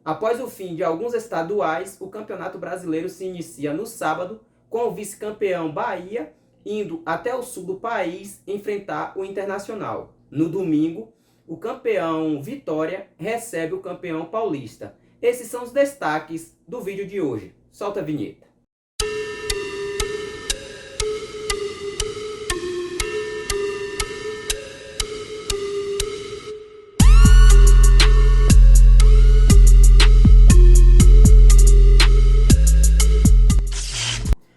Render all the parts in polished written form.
Após o fim de alguns estaduais, o Campeonato Brasileiro se inicia no sábado, com o vice-campeão Bahia indo até o sul do país enfrentar o Internacional. No domingo, o campeão Vitória recebe o campeão paulista. Esses são os destaques do vídeo de hoje. Solta a vinheta.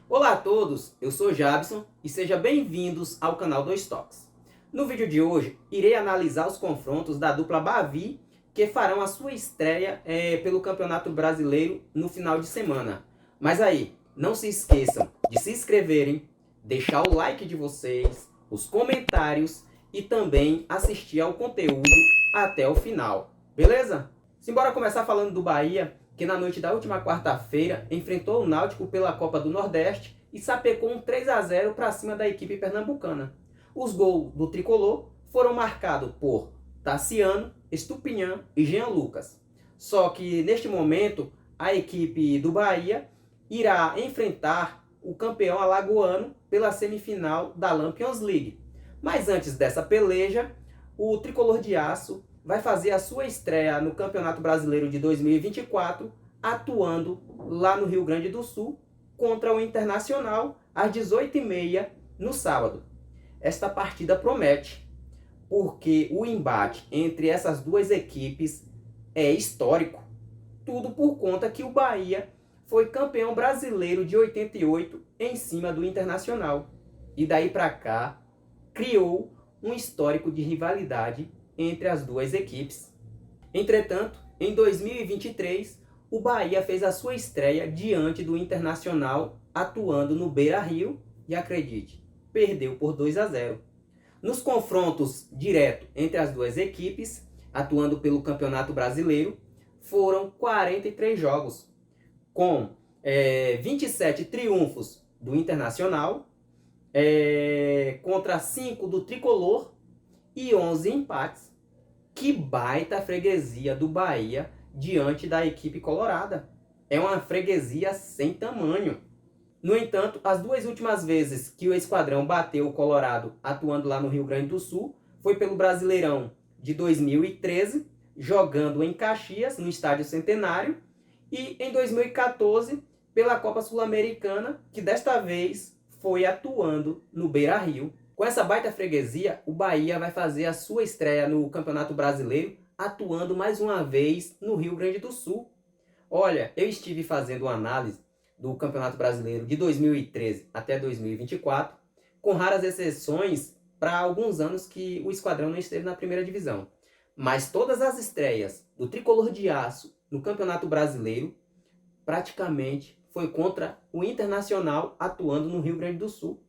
Olá a todos, eu sou Jabson e sejam bem-vindos ao canal Dois Toques. No vídeo de hoje, irei analisar os confrontos da dupla Bavi, que farão a sua estreia pelo Campeonato Brasileiro no final de semana. Mas aí, não se esqueçam de se inscreverem, deixar o like de vocês, os comentários e também assistir ao conteúdo até o final, beleza? Simbora começar falando do Bahia, que na noite da última quarta-feira enfrentou o Náutico pela Copa do Nordeste e sapecou um 3-0 para cima da equipe pernambucana. Os gols do tricolor foram marcados por Tassiano, Estupinhan e Jean Lucas. Só que neste momento a equipe do Bahia irá enfrentar o campeão alagoano pela semifinal da Lampions League. Mas antes dessa peleja, o tricolor de aço vai fazer a sua estreia no Campeonato Brasileiro de 2024, atuando lá no Rio Grande do Sul contra o Internacional às 18h30 no sábado. Esta partida promete, porque o embate entre essas duas equipes é histórico. Tudo por conta que o Bahia foi campeão brasileiro de 88 em cima do Internacional. E daí para cá criou um histórico de rivalidade entre as duas equipes. Entretanto, em 2023, o Bahia fez a sua estreia diante do Internacional, atuando no Beira-Rio, e acredite, perdeu por 2-0. Nos confrontos diretos entre as duas equipes, atuando pelo Campeonato Brasileiro, foram 43 jogos, com 27 triunfos do Internacional, contra 5 do Tricolor, e 11 empates. Que baita freguesia do Bahia diante da equipe colorada. É uma freguesia sem tamanho. No entanto, as duas últimas vezes que o esquadrão bateu o Colorado atuando lá no Rio Grande do Sul foi pelo Brasileirão de 2013, jogando em Caxias, no Estádio Centenário, e em 2014 pela Copa Sul-Americana, que desta vez foi atuando no Beira-Rio. Com essa baita freguesia, o Bahia vai fazer a sua estreia no Campeonato Brasileiro, atuando mais uma vez no Rio Grande do Sul. Olha, eu estive fazendo uma análise do Campeonato Brasileiro de 2013 até 2024, com raras exceções para alguns anos que o esquadrão não esteve na primeira divisão. Mas todas as estreias do Tricolor de Aço no Campeonato Brasileiro praticamente foi contra o Internacional atuando no Rio Grande do Sul.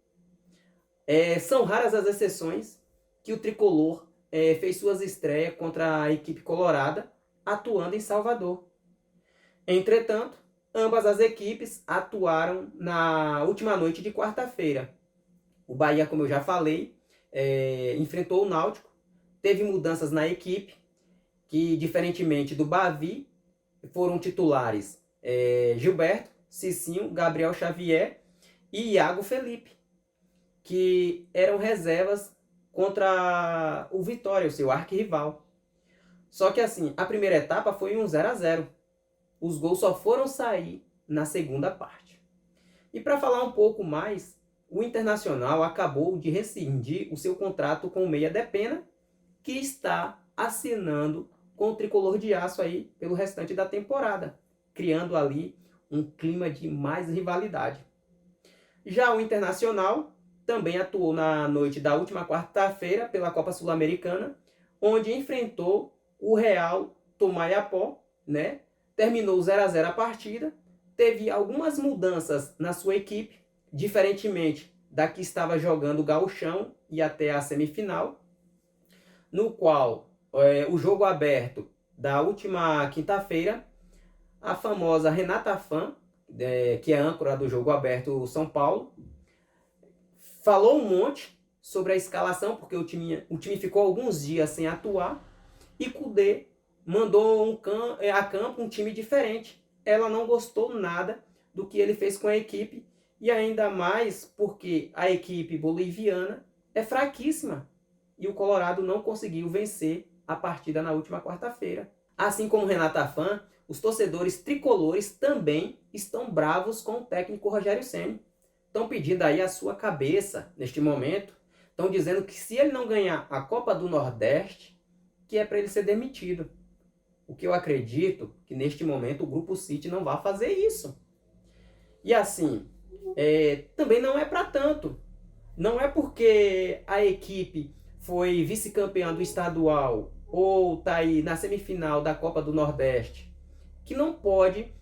São raras as exceções que o Tricolor fez suas estreias contra a equipe colorada, atuando em Salvador. Entretanto, ambas as equipes atuaram na última noite de quarta-feira. O Bahia, como eu já falei, enfrentou o Náutico, teve mudanças na equipe, que diferentemente do Bavi, foram titulares Gilberto, Cicinho, Gabriel Xavier e Iago Felipe, que eram reservas contra o Vitória, o seu arquirrival. Só que assim, a primeira etapa foi um 0-0. Os gols só foram sair na segunda parte. E para falar um pouco mais, o Internacional acabou de rescindir o seu contrato com o Meia Depena, que está assinando com o Tricolor de Aço aí pelo restante da temporada, criando ali um clima de mais rivalidade. Já o Internacional também atuou na noite da última quarta-feira pela Copa Sul-Americana, onde enfrentou o Real Tomaiapó, né? Terminou 0-0 a partida, teve algumas mudanças na sua equipe, diferentemente da que estava jogando o Gauchão e até a semifinal, no qual o jogo aberto da última quinta-feira, a famosa Renata Fã, que é âncora do jogo aberto São Paulo, falou um monte sobre a escalação, porque o time ficou alguns dias sem atuar, e Kudê mandou a campo um time diferente. Ela não gostou nada do que ele fez com a equipe, e ainda mais porque a equipe boliviana é fraquíssima e o Colorado não conseguiu vencer a partida na última quarta-feira. Assim como Renata Fã, os torcedores tricolores também estão bravos com o técnico Rogério Ceni. Estão pedindo aí a sua cabeça neste momento. Estão dizendo que se ele não ganhar a Copa do Nordeste, que é para ele ser demitido. O que eu acredito que neste momento o Grupo City não vai fazer isso. E assim, também não é para tanto. Não é porque a equipe foi vice-campeã do estadual ou está aí na semifinal da Copa do Nordeste que não pode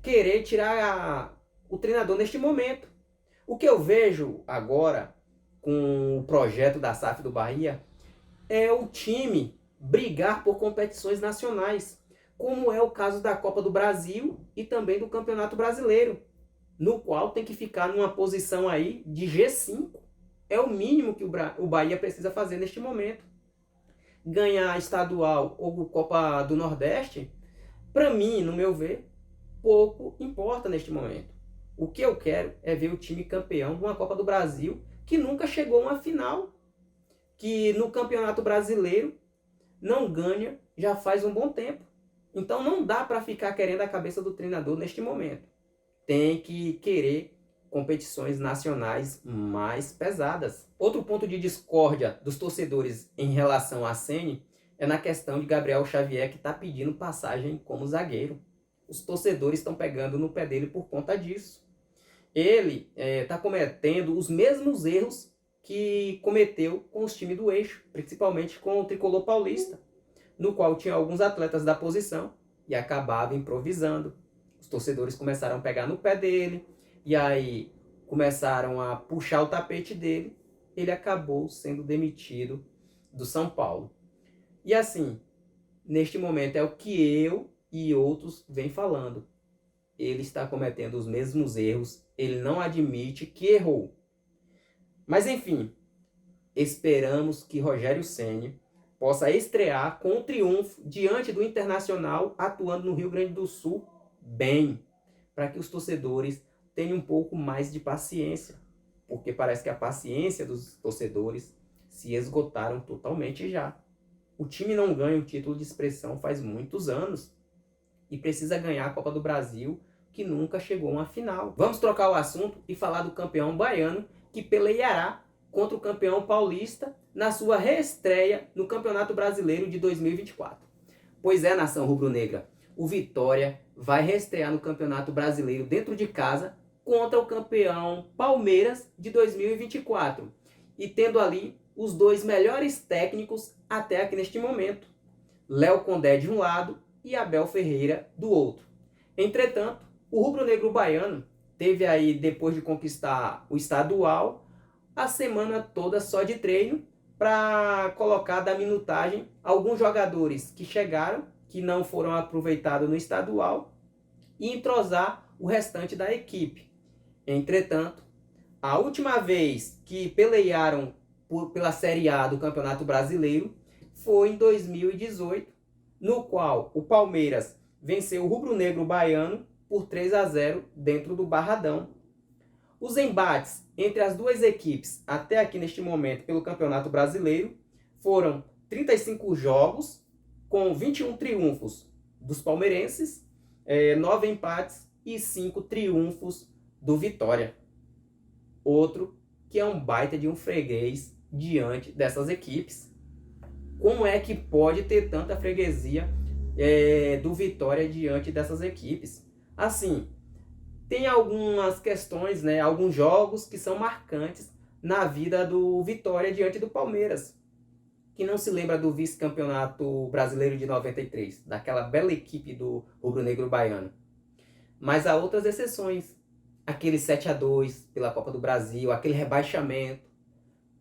querer tirar o treinador neste momento. O que eu vejo agora com o projeto da SAF do Bahia é o time brigar por competições nacionais, como é o caso da Copa do Brasil e também do Campeonato Brasileiro, no qual tem que ficar numa posição aí de G5. É o mínimo que o Bahia precisa fazer neste momento. Ganhar estadual ou Copa do Nordeste, para mim, no meu ver, pouco importa neste momento. O que eu quero é ver o time campeão de uma Copa do Brasil que nunca chegou a uma final, que no Campeonato Brasileiro não ganha já faz um bom tempo. Então não dá para ficar querendo a cabeça do treinador neste momento. Tem que querer competições nacionais mais pesadas. Outro ponto de discórdia dos torcedores em relação a Ceni é na questão de Gabriel Xavier, que está pedindo passagem como zagueiro. Os torcedores estão pegando no pé dele por conta disso. Ele está cometendo os mesmos erros que cometeu com os times do eixo, principalmente com o Tricolor Paulista, no qual tinha alguns atletas da posição e acabava improvisando. Os torcedores começaram a pegar no pé dele, e aí começaram a puxar o tapete dele. Ele acabou sendo demitido do São Paulo. E assim, neste momento é o que eu e outros vêm falando. Ele está cometendo os mesmos erros, ele não admite que errou. Mas enfim, esperamos que Rogério Ceni possa estrear com um triunfo diante do Internacional, atuando no Rio Grande do Sul bem, para que os torcedores tenham um pouco mais de paciência, porque parece que a paciência dos torcedores se esgotaram totalmente já. O time não ganha o título de expressão faz muitos anos e precisa ganhar a Copa do Brasil, que nunca chegou a uma final. Vamos trocar o assunto e falar do campeão baiano, que peleará contra o campeão paulista na sua reestreia no Campeonato Brasileiro de 2024. Pois é, nação rubro-negra, o Vitória vai reestrear no Campeonato Brasileiro dentro de casa contra o campeão Palmeiras de 2024. E tendo ali os dois melhores técnicos até aqui neste momento. Léo Condé de um lado e Abel Ferreira do outro. Entretanto, o rubro-negro baiano teve aí, depois de conquistar o estadual, a semana toda só de treino para colocar da minutagem alguns jogadores que chegaram, que não foram aproveitados no estadual, e entrosar o restante da equipe. Entretanto, a última vez que pelearam pela Série A do Campeonato Brasileiro foi em 2018, no qual o Palmeiras venceu o rubro-negro baiano por 3-0 dentro do Barradão. Os embates entre as duas equipes até aqui neste momento pelo Campeonato Brasileiro foram 35 jogos, com 21 triunfos dos palmeirenses, 9 empates e 5 triunfos do Vitória. Outro que é um baita de um freguês diante dessas equipes. Como é que pode ter tanta freguesia do Vitória diante dessas equipes? Assim, tem algumas questões, alguns jogos que são marcantes na vida do Vitória diante do Palmeiras. Que não se lembra do vice-campeonato brasileiro de 93, daquela bela equipe do rubro-negro baiano. Mas há outras exceções. Aquele 7-2 pela Copa do Brasil, aquele rebaixamento.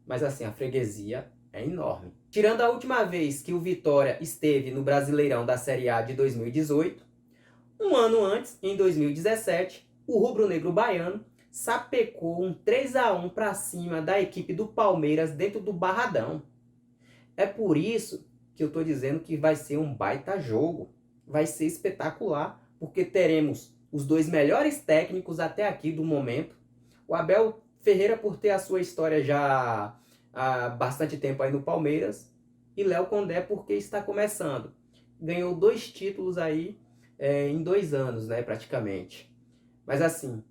Mas assim, a freguesia é enorme. Tirando a última vez que o Vitória esteve no Brasileirão da Série A de 2018, um ano antes, em 2017, o rubro-negro baiano sapecou um 3-1 para cima da equipe do Palmeiras dentro do Barradão. É por isso que eu estou dizendo que vai ser um baita jogo. Vai ser espetacular, porque teremos os dois melhores técnicos até aqui do momento. O Abel Ferreira, por ter a sua história já há bastante tempo aí no Palmeiras, e Léo Condé, porque está começando. Ganhou 2 títulos aí em 2 anos, né, praticamente. Mas assim,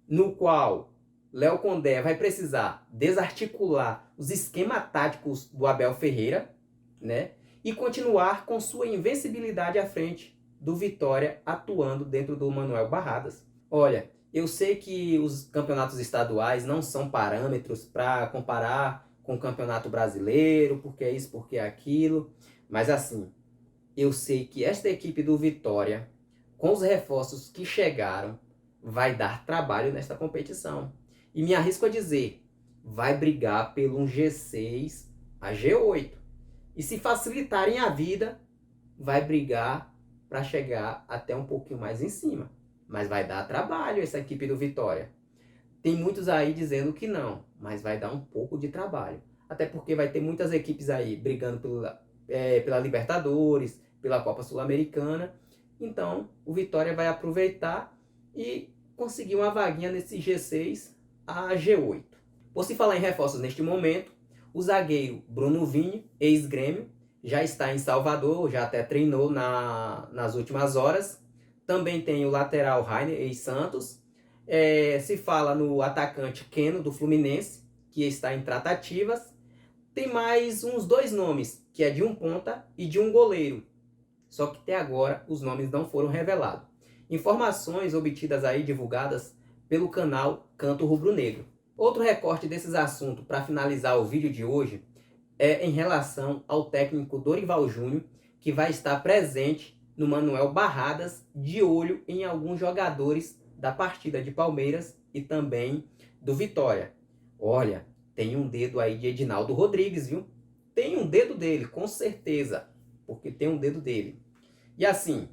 no qual Léo Condé vai precisar desarticular os esquemas táticos do Abel Ferreira, né, e continuar com sua invencibilidade à frente do Vitória, atuando dentro do Manuel Barradas. Olha, eu sei que os campeonatos estaduais não são parâmetros para comparar com o Campeonato Brasileiro, porque é isso, porque é aquilo, mas assim, eu sei que esta equipe do Vitória, com os reforços que chegaram, vai dar trabalho nesta competição. E me arrisco a dizer, vai brigar pelo um G6 a G8. E se facilitarem a vida, vai brigar para chegar até um pouquinho mais em cima. Mas vai dar trabalho essa equipe do Vitória. Tem muitos aí dizendo que não, mas vai dar um pouco de trabalho. Até porque vai ter muitas equipes aí brigando pela Libertadores, pela Copa Sul-Americana. Então, o Vitória vai aproveitar e conseguir uma vaguinha nesse G6 a G8. Por se falar em reforços neste momento, o zagueiro Bruno Vini, ex-Grêmio, já está em Salvador, já até treinou nas últimas horas. Também tem o lateral Rainer, ex-Santos. Se fala no atacante Keno, do Fluminense, que está em tratativas. Tem mais uns 2 nomes, que é de um ponta e de um goleiro. Só que até agora os nomes não foram revelados. Informações obtidas aí, divulgadas pelo canal Canto Rubro Negro. Outro recorte desses assuntos para finalizar o vídeo de hoje é em relação ao técnico Dorival Júnior, que vai estar presente no Manuel Barradas, de olho em alguns jogadores da partida de Palmeiras e também do Vitória. Olha, tem um dedo aí de Edinaldo Rodrigues, viu? Tem um dedo dele, com certeza, porque tem um dedo dele. E assim,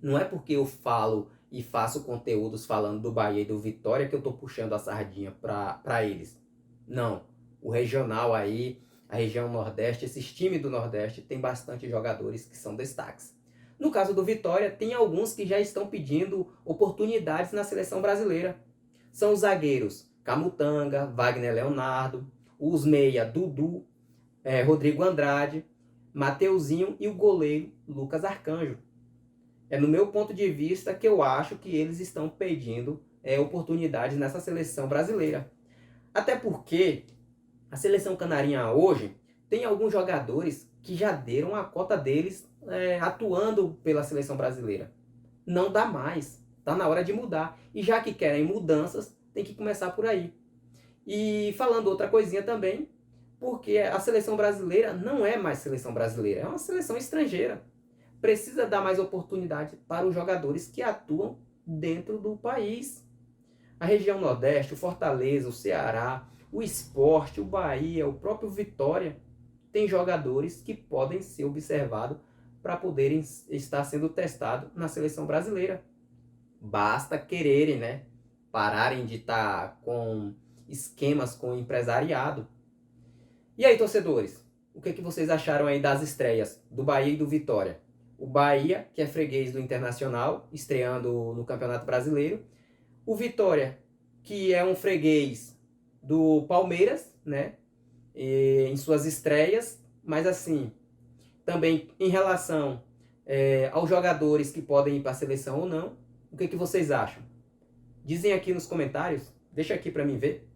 não é porque eu falo e faço conteúdos falando do Bahia e do Vitória que eu estou puxando a sardinha para eles. Não, o regional aí, a região Nordeste, esses times do Nordeste tem bastante jogadores que são destaques. No caso do Vitória, tem alguns que já estão pedindo oportunidades na seleção brasileira. São os zagueiros Camutanga, Wagner Leonardo, os meia Dudu, Rodrigo Andrade, Mateuzinho e o goleiro Lucas Arcanjo. É no meu ponto de vista que eu acho que eles estão pedindo oportunidades nessa seleção brasileira. Até porque a seleção canarinha hoje tem alguns jogadores que já deram a cota deles atuando pela seleção brasileira. Não dá mais, está na hora de mudar. E já que querem mudanças, tem que começar por aí. E falando outra coisinha também, porque a seleção brasileira não é mais seleção brasileira, é uma seleção estrangeira. Precisa dar mais oportunidade para os jogadores que atuam dentro do país. A região Nordeste, o Fortaleza, o Ceará, o Sport, o Bahia, o próprio Vitória, tem jogadores que podem ser observados para poderem estar sendo testados na seleção brasileira. Basta quererem, né? Pararem de estar com esquemas com o empresariado. E aí, torcedores? O que vocês acharam aí das estreias do Bahia e do Vitória? O Bahia, que é freguês do Internacional, estreando no Campeonato Brasileiro. O Vitória, que é um freguês do Palmeiras, né? Em suas estreias. Mas assim, também em relação aos jogadores que podem ir para a seleção ou não, o que vocês acham? Dizem aqui nos comentários, deixa aqui para mim ver.